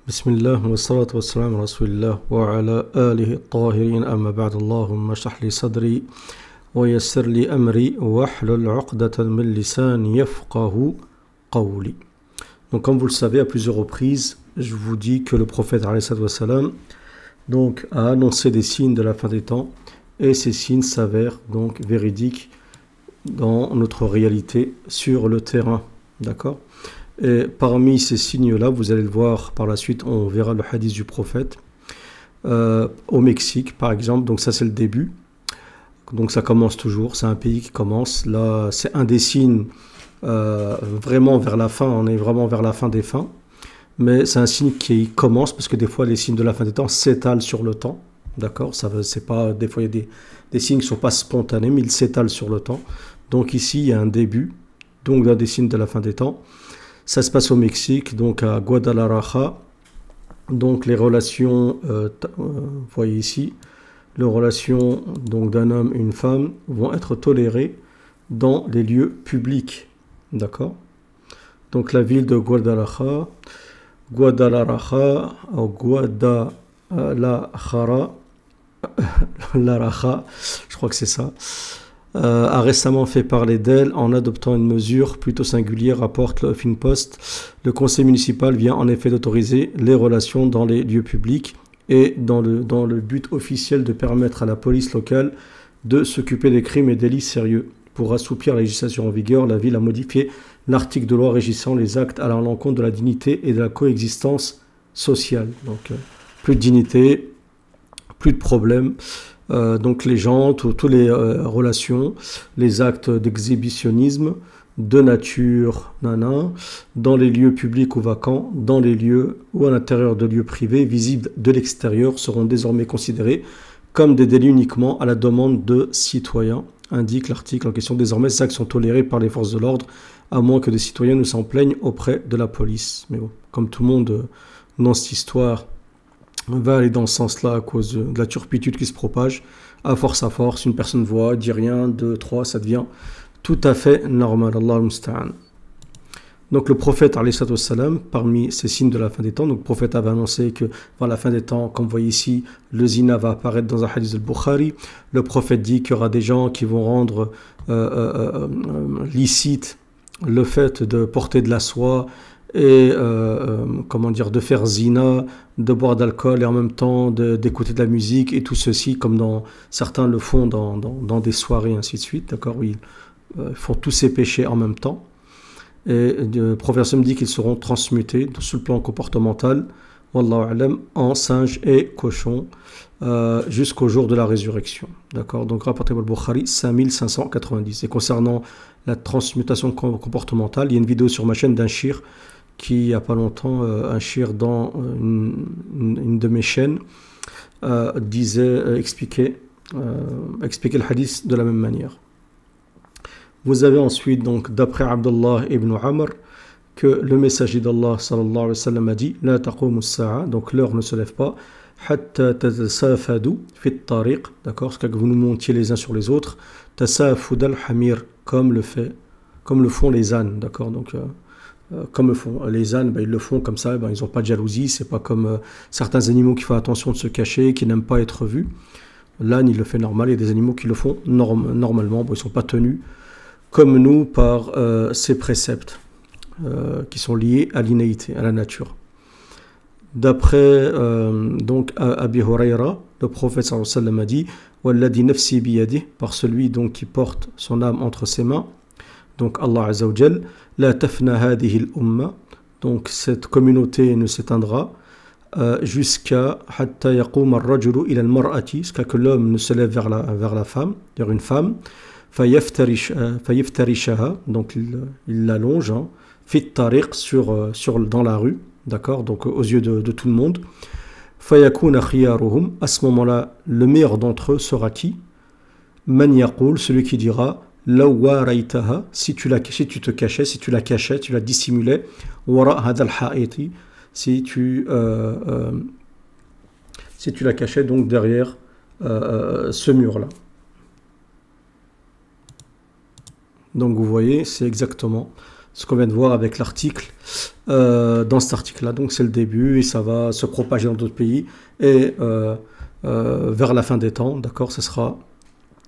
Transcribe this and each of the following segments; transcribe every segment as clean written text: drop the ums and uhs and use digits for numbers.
بسم الله والصلاة والسلام على رسول الله وعلى آله الطاهرين أما بعد اللهم اشرح لي صدري ويسر لي أمري واحلل عقدة من لساني يفقه قولي. Donc comme vous le savez à plusieurs reprises, je vous dis que le prophète alayhi salatu wassalam, donc a annoncé des signes de la fin des temps et ces signes s'avèrent donc véridiques dans notre réalité sur le terrain. D'accord? Et parmi ces signes-là, vous allez le voir par la suite, on verra le hadith du prophète au Mexique par exemple, donc ça c'est le début, donc ça commence toujours, c'est un pays qui commence, là c'est un des signes vraiment vers la fin, on est vraiment vers la fin des fins, mais c'est un signe qui commence parce que des fois les signes de la fin des temps s'étalent sur le temps, d'accord, c'est pas, des fois il y a des signes qui ne sont pas spontanés, mais ils s'étalent sur le temps, donc ici il y a un début, donc d'un des signes de la fin des temps. Ça se passe au Mexique, donc à Guadalajara. Donc les relations, vous voyez ici, les relations donc d'un homme et une femme vont être tolérées dans les lieux publics. D'accord? Donc la ville de Guadalajara, Guadalajara, je crois que c'est ça, a récemment fait parler d'elle en adoptant une mesure plutôt singulière, rapporte le Huffington Post. Le conseil municipal vient en effet d'autoriser les relations dans les lieux publics et dans le but officiel de permettre à la police locale de s'occuper des crimes et délits sérieux. Pour assouplir la législation en vigueur, la ville a modifié l'article de loi régissant les actes allant à l'encontre de la dignité et de la coexistence sociale. Donc plus de dignité, plus de problèmes. Donc les gens, toutes les relations, les actes d'exhibitionnisme de nature dans les lieux publics ou vacants, dans les lieux ou à l'intérieur de lieux privés visibles de l'extérieur seront désormais considérés comme des délits uniquement à la demande de citoyens, indique l'article en question. Désormais, ces actes sont tolérés par les forces de l'ordre à moins que des citoyens ne s'en plaignent auprès de la police. Mais bon, comme tout le monde dans cette histoire va aller dans ce sens-là à cause de la turpitude qui se propage. À force, une personne voit, dit rien, 2, 3, ça devient tout à fait normal. Allah musta'an. Donc le prophète, alayhi salatu wassalam, parmi ces signes de la fin des temps, donc le prophète avait annoncé que vers la fin des temps, comme vous voyez ici, le zina va apparaître dans un hadith al-Bukhari. Le prophète dit qu'il y aura des gens qui vont rendre licite le fait de porter de la soie, et de faire zina, de boire d'alcool et en même temps d'écouter de la musique et tout ceci comme certains le font dans des soirées ainsi de suite, d'accord, où ils font tous ces péchés en même temps. Et le prophète me dit qu'ils seront transmutés sur le plan comportemental, wallahu alam, en singes et cochons jusqu'au jour de la résurrection, d'accord. Donc rapporté par Bukhari 5590. Et concernant la transmutation comportementale, il y a une vidéo sur ma chaîne d'un shir qui, il n'y a pas longtemps, un shir dans une de mes chaînes, expliquait le hadith de la même manière. Vous avez ensuite, donc, d'après Abdullah ibn Amr, que le messager d'Allah sallallahu alayhi wa sallam a dit « La taqumu as-sa'a » donc l'heure ne se lève pas « Hatta tatasafadu fi at-tariq » d'accord, c'est que vous nous montiez les uns sur les autres « Tasafud al-hamir » comme le font les ânes, d'accord, donc comme le font les ânes, ils le font comme ça, ils n'ont pas de jalousie, c'est pas comme certains animaux qui font attention de se cacher, qui n'aiment pas être vus. L'âne, il le fait normal, il y a des animaux qui le font normalement, ils ne sont pas tenus comme nous par ces préceptes qui sont liés à l'innéité, à la nature. D'après donc Abi Huraira, le prophète sallallahu alayhi wa sallam a dit « Walladhi nafsi biyadih » par celui donc qui porte son âme entre ses mains, donc Allah Azza wa Jal, la tafna hadihi al-umma, donc cette communauté ne s'éteindra jusqu'à hatta yaqum ar-rajulu ila al-mar'ati, jusqu'à que l'homme ne se lève vers la femme, vers une femme, fayaftarishaha, donc il l'allonge, fit tariq dans la rue, d'accord, donc aux yeux de tout le monde. Fayakuna khiyaruhum, à ce moment-là, le meilleur d'entre eux sera qui? Man yaqul, celui qui dira si tu te cachais, si tu la cachais, tu la dissimulais, si tu la cachais donc derrière ce mur-là. Donc vous voyez, c'est exactement ce qu'on vient de voir avec l'article, dans cet article-là. Donc c'est le début et ça va se propager dans d'autres pays et vers la fin des temps, d'accord, ce sera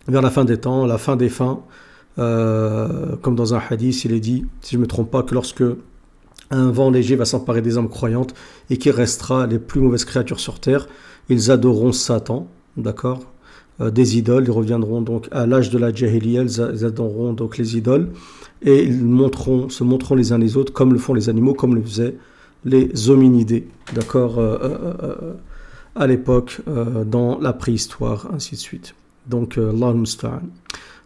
vers la fin des temps, la fin des fins, comme dans un hadith, il est dit, si je ne me trompe pas, que lorsque un vent léger va s'emparer des âmes croyantes et qu'il restera les plus mauvaises créatures sur terre, ils adoreront Satan, d'accord, des idoles, ils reviendront donc à l'âge de la Jahiliya, ils adoreront donc les idoles et ils se montreront les uns les autres comme le font les animaux, comme le faisaient les hominidés, d'accord, à l'époque, dans la préhistoire, ainsi de suite. Donc, Allah al-Musta'an.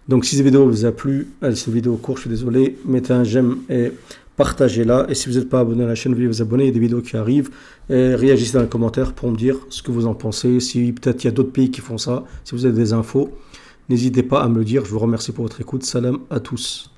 Donc, si cette vidéo vous a plu, c'est une vidéo courte, je suis désolé, mettez un j'aime et partagez-la. Et si vous n'êtes pas abonné à la chaîne, veuillez vous abonner, il y a des vidéos qui arrivent. Et réagissez dans les commentaires pour me dire ce que vous en pensez. Si peut-être il y a d'autres pays qui font ça, si vous avez des infos, n'hésitez pas à me le dire. Je vous remercie pour votre écoute. Salam à tous.